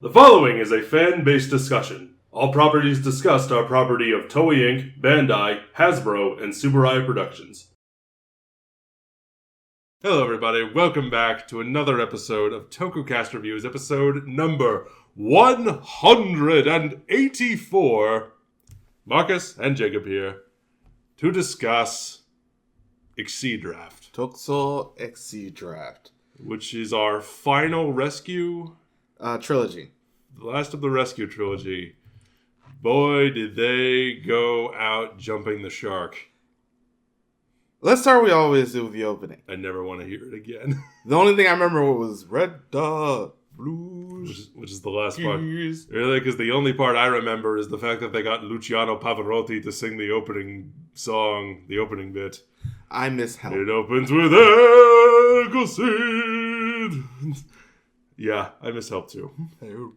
The following is a fan-based discussion. All properties discussed are property of Toei Inc., Bandai, Hasbro, and Subaru Productions. Hello everybody, welcome back to another episode of Tokucast Reviews, episode number 184. Marcus and Jacob here to discuss Exceedraft. Tokusou Exceedraft. Which is our final rescue... trilogy. The last of the rescue trilogy. Boy, did they go out jumping the shark. Let's start we always do with the opening. I never want to hear it again. The only thing I remember was Red Dot Blues. Which is the last part. Really, because the only part I remember is the fact that they got Luciano Pavarotti to sing the opening song, the opening bit. I miss Help. It opens with Ecocid. Yeah, I miss Help too. Help.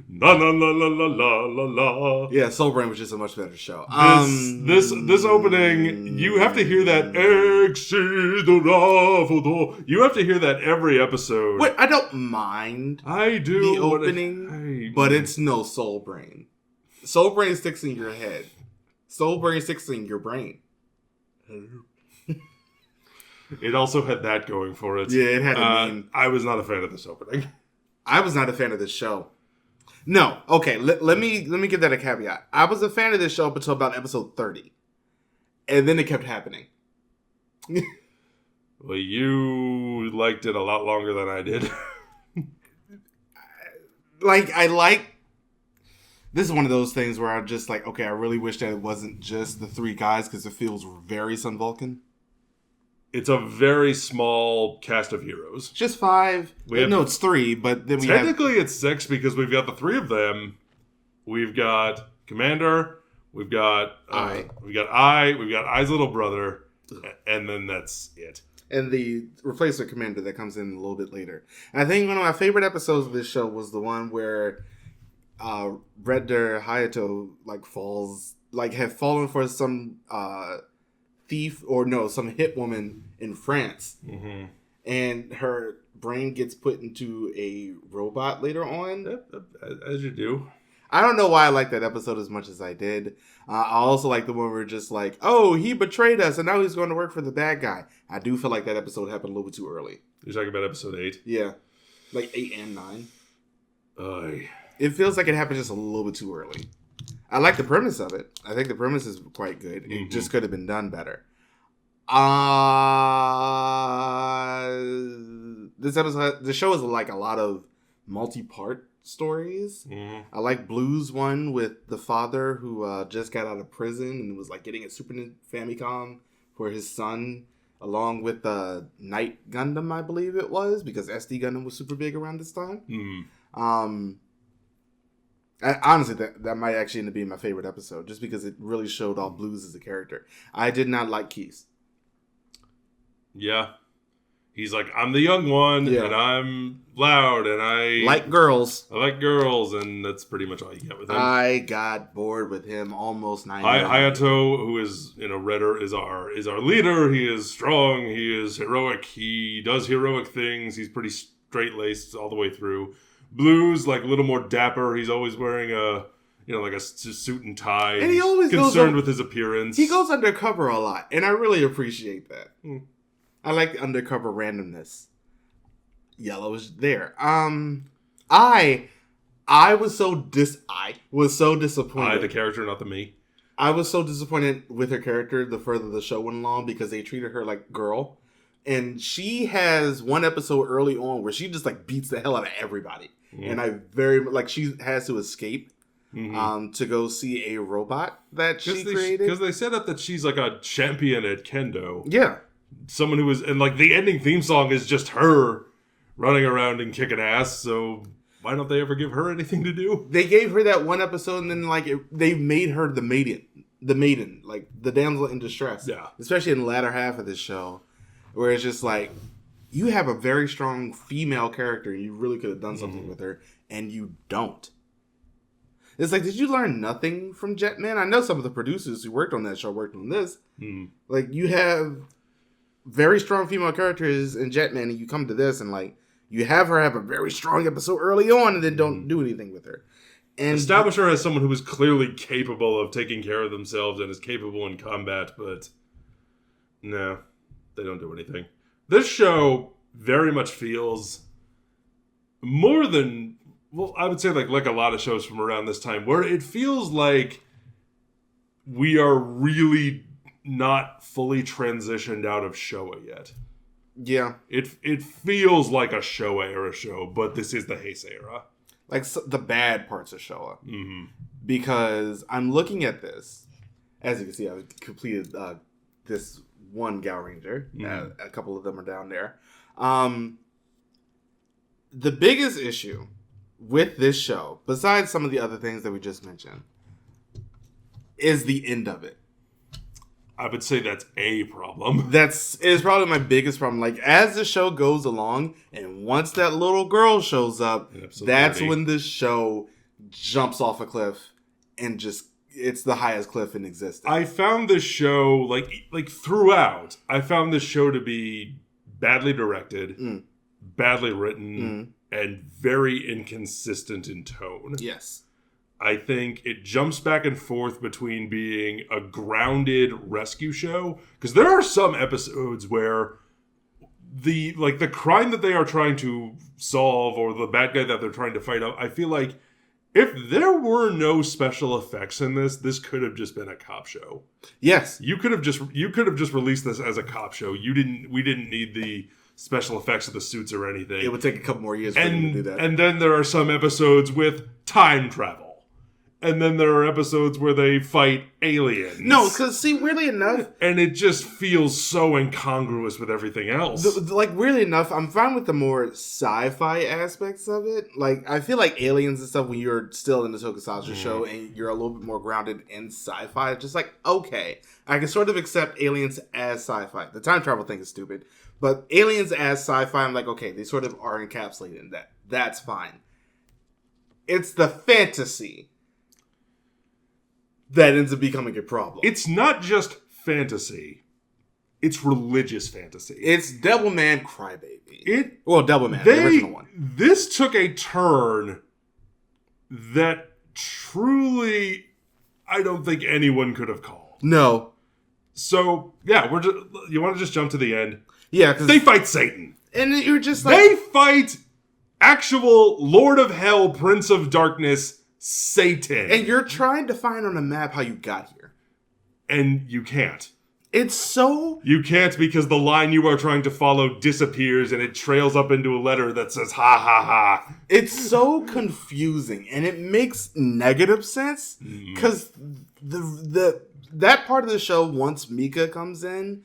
La la la la la la la la. Yeah, Soul Brain was just a much better show. This opening, you have to hear that Exceedraft. You have to hear that every episode. Wait, I don't mind. I do the opening, but it's no Soul Brain. Soul Brain sticks in your head. Soul Brain sticks in your brain. It also had that going for it. Yeah, it had a meme. I was not a fan of this opening. I was not a fan of this show. No, okay. Let me give that a caveat. I was a fan of this show up until about episode 30, and then it kept happening. Well, you liked it a lot longer than I did. This is one of those things where I'm just like, okay, I really wish that it wasn't just the three guys because it feels very Sun Vulcan. It's a very small cast of heroes. Just five. It's three, but then technically it's six because we've got the three of them. We've got Commander. We've got we've got Ai's little brother, and then that's it. And the replacement commander that comes in a little bit later. And I think one of my favorite episodes of this show was the one where Redder Hayato had fallen for some thief some hit woman in France, and her brain gets put into a robot later on. As you do. I don't know why I like that episode as much as I did. I also like the one where we're just like, oh, he betrayed us and now he's going to work for the bad guy. I do feel like that episode happened a little bit too early. You're talking about episode 8? Yeah. Like 8 and 9. Aye. It feels like it happened just a little bit too early. I like the premise of it. I think the premise is quite good. It just could have been done better. The show is like a lot of multi-part stories. I like Blue's one with the father who just got out of prison and was like getting a Super Famicom for his son, along with the Night Gundam, I believe it was, because SD Gundam was super big around this time. Honestly, that might actually end up being my favorite episode, just because it really showed off Blues as a character. I did not like Keith. Yeah. He's like, I'm the young one, and I'm loud, and I like girls. I like girls, and that's pretty much all you get with him. I got bored with him almost 9 years. Hayato, who is Redder, is our leader. He is strong. He is heroic. He does heroic things. He's pretty straight-laced all the way through. Blue's like a little more dapper. He's always wearing a suit and tie. And he always concerned with his appearance. He goes undercover a lot, and I really appreciate that. I like the undercover randomness. Yellow is there. I was so disappointed. The character, not the me. I was so disappointed with her character the further the show went along because they treated her like girl. And she has one episode early on where she just like beats the hell out of everybody. And I she has to escape to go see a robot that she created. Because they set up that she's like a champion at Kendo. Yeah. Someone who was, and like the ending theme song is just her running around and kicking ass. So why don't they ever give her anything to do? They gave her that one episode, and then they made her the maiden, like the damsel in distress. Yeah, especially in the latter half of this show, where it's just like you have a very strong female character, and you really could have done something with her, and you don't. It's like, did you learn nothing from Jetman? I know some of the producers who worked on that show worked on this. Like, you have very strong female characters in Jetman, and you come to this and like You have her have a very strong episode early on and then don't do anything with her. And establish her as someone who is clearly capable of taking care of themselves and is capable in combat, but no, they don't do anything. This show very much feels more than, well, I would say like a lot of shows from around this time, where it feels like we are really not fully transitioned out of Showa yet. Yeah. It feels like a Showa era show, but this is the Heisei era. Like the bad parts of Showa. Mm-hmm. Because I'm looking at this. As you can see, I've completed this one Gal Ranger. Mm-hmm. A couple of them are down there. The biggest issue with this show, besides some of the other things that we just mentioned, is the end of it. I would say that's a problem. Is probably my biggest problem. Like, as the show goes along, and once that little girl shows up, that's when this show jumps off a cliff and just, it's the highest cliff in existence. I found this show, like throughout, I found this show to be badly directed, badly written, and very inconsistent in tone. Yes. I think it jumps back and forth between being a grounded rescue show, because there are some episodes where the crime that they are trying to solve or the bad guy that they're trying to fight out, I feel like if there were no special effects in this could have just been a cop show. Yes. You could have just released this as a cop show. We didn't need the special effects of the suits or anything. It would take a couple more years for them to do that. And then there are some episodes with time travel. And then there are episodes where they fight aliens. No, because, see, weirdly enough... And it just feels so incongruous with everything else. Weirdly enough, I'm fine with the more sci-fi aspects of it. Like, I feel like aliens and stuff, when you're still in the Tokusatsu show and you're a little bit more grounded in sci-fi, it's just like, okay, I can sort of accept aliens as sci-fi. The time travel thing is stupid. But aliens as sci-fi, I'm like, okay, they sort of are encapsulated in that. That's fine. It's the fantasy that ends up becoming a problem. It's not just fantasy. It's religious fantasy. It's Devilman Crybaby. Devilman, the original one. This took a turn that truly I don't think anyone could have called. No. So, yeah, you want to just jump to the end? Yeah, because they fight Satan. And you're just like... They fight actual Lord of Hell, Prince of Darkness, Satan. And you're trying to find on a map how you got here. And you can't. It's so... You can't, because the line you are trying to follow disappears and it trails up into a letter that says, ha ha ha. It's so confusing, and it makes negative sense, because that part of the show, once Mika comes in,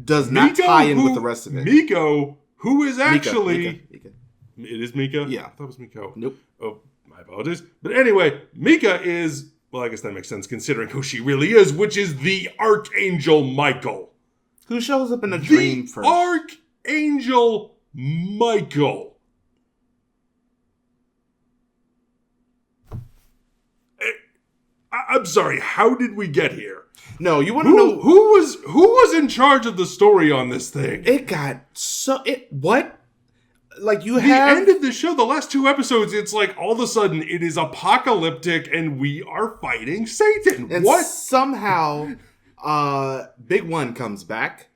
does not tie in with the rest of it. Miko, who is actually... Mika. It is Mika? Yeah. I thought it was Miko. Nope. Oh, my apologies. But anyway, Mika is... Well, I guess that makes sense considering who she really is, which is the Archangel Michael. Who shows up in a dream first. Archangel Michael. I'm sorry, how did we get here? No, you want to know... Who was in charge of the story on this thing? It got so... What? Like, the end of the show, the last 2 episodes, it's like all of a sudden it is apocalyptic and we are fighting Satan. And what? Somehow, Big One comes back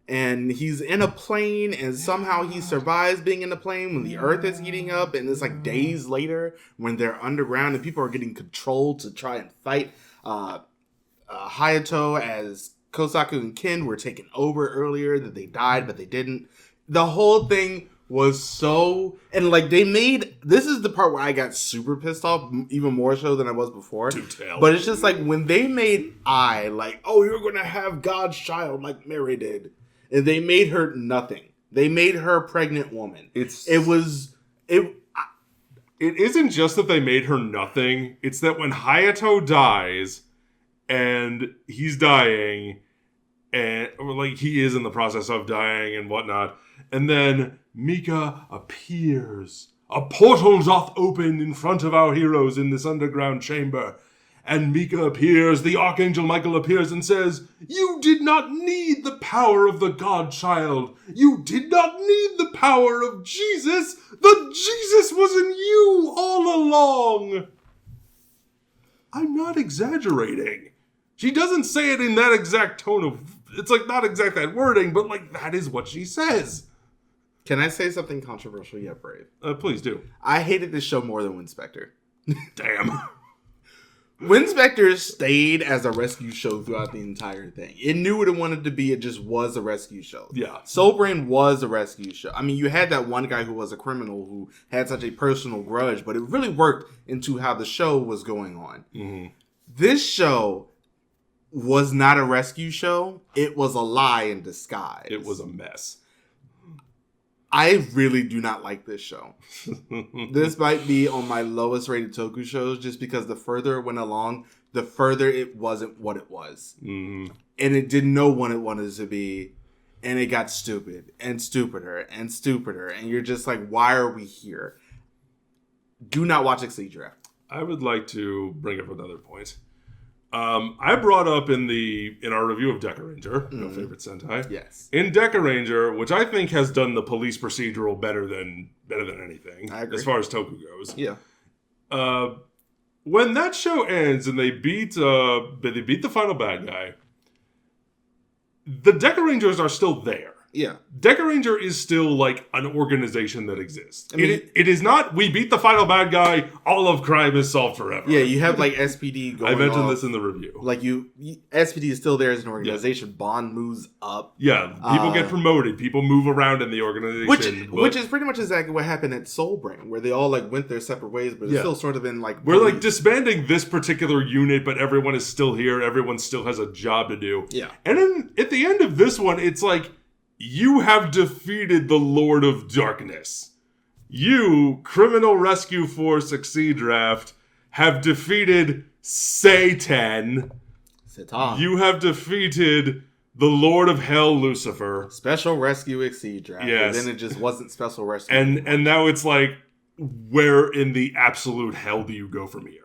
and he's in a plane and somehow he survives being in the plane when the earth is heating up, and it's like days later when they're underground and people are getting controlled to try and fight. Hayato as Kosaku and Ken were taken over earlier, that they died but they didn't. The whole thing was so... And, like, they made... This is the part where I got super pissed off, even more so than I was before. But it's just, like, when they made like, oh, you're going to have God's child, like Mary did. And they made her nothing. They made her a pregnant woman. It isn't just that they made her nothing. It's that when Hayato dies, and he's dying, or, like, he is in the process of dying and whatnot, and then Mika appears. A portal doth open in front of our heroes in this underground chamber. And Mika appears, the Archangel Michael appears and says, "You did not need the power of the God-child. You did not need the power of Jesus. The Jesus was in you all along." I'm not exaggerating. She doesn't say it in that exact tone of... It's like not exact that wording, but like that is what she says. Can I say something controversial yet brave? Please do. I hated this show more than Winspector. Damn. Winspector stayed as a rescue show throughout the entire thing. It knew what it wanted to be. It just was a rescue show. Yeah. Soul Brain was a rescue show. I mean, you had that one guy who was a criminal who had such a personal grudge, but it really worked into how the show was going on. Mm-hmm. This show was not a rescue show. It was a lie in disguise. It was a mess. I really do not like this show. This might be on my lowest rated Toku shows just because the further it went along, the further it wasn't what it was. Mm-hmm. And it didn't know what it wanted to be. And it got stupid and stupider and stupider. And you're just like, why are we here? Do not watch Exceedraft. I would like to bring up another point. I brought up in our review of Deca Ranger, my favorite Sentai. Yes. In Deca Ranger, which I think has done the police procedural better than anything, I agree. as far as Toku goes. Yeah. When that show ends and they beat the final bad guy, the Deca Rangers are still there. Yeah. Deca Ranger is still like an organization that exists. I mean, it is not, we beat the final bad guy, all of crime is solved forever. Yeah, you have like SPD going I mentioned off. this in the review. Like SPD is still there as an organization. Bond moves up. Yeah, people get promoted. People move around in the organization. Which is pretty much exactly what happened at Soul Brain, where they all like went their separate ways, but it's still sort of in like... We're like disbanding this particular unit, but everyone is still here. Everyone still has a job to do. Yeah. And then at the end of this one, it's like, you have defeated the Lord of Darkness. You, Criminal Rescue Force Exceedraft, have defeated Satan. You have defeated the Lord of Hell, Lucifer. Special Rescue Exceedraft. Yes. And then it just wasn't Special Rescue. And now it's like, where in the absolute hell do you go from here?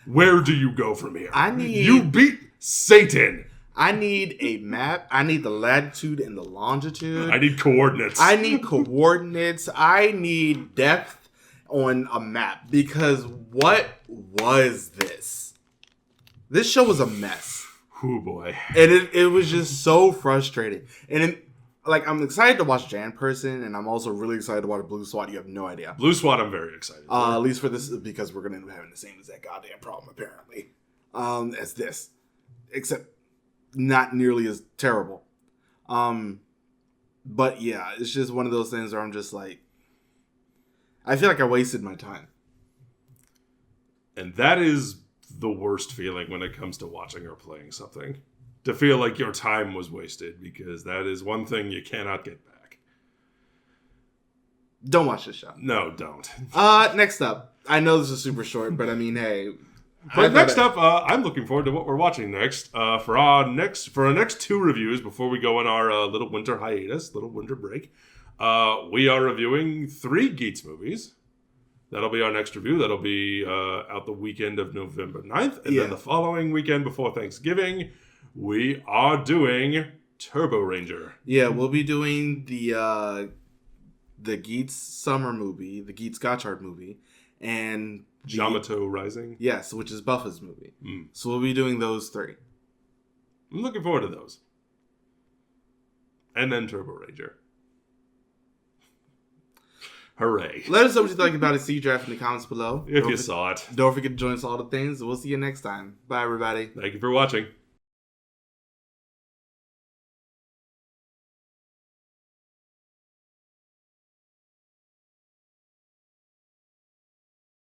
Where do you go from here? You beat Satan. I need a map. I need the latitude and the longitude. I need coordinates. I need coordinates. I need depth on a map. Because what was this? This show was a mess. Oh boy. And it was just so frustrating. And I'm excited to watch Jan Person, and I'm also really excited to watch Blue SWAT. You have no idea. Blue SWAT, I'm very excited for. At least for this, because we're going to end up having the same exact goddamn problem, apparently, as this. Except not nearly as terrible. But yeah, it's just one of those things where I'm just like, I feel like I wasted my time. And that is the worst feeling when it comes to watching or playing something. To feel like your time was wasted, because that is one thing you cannot get back. Don't watch this show. No, don't. Next up. I know this is super short, but I mean, hey. But next up, I'm looking forward to what we're watching next. For our next two reviews, before we go on our little winter hiatus, little winter break, we are reviewing 3 Geats movies. That'll be our next review. That'll be out the weekend of November 9th. And then the following weekend before Thanksgiving, we are doing Turbo Ranger. Yeah, we'll be doing the Geats summer movie, the Geats Gotchard movie, and Yamato Rising. Yes, which is Buffa's movie. So we'll be doing those 3. I'm looking forward to those. And then Turbo Ranger. Hooray. Let us know what you think about Exceedraft in the comments below. If you saw it. Don't forget to join us all the things. We'll see you next time. Bye, everybody. Thank you for watching.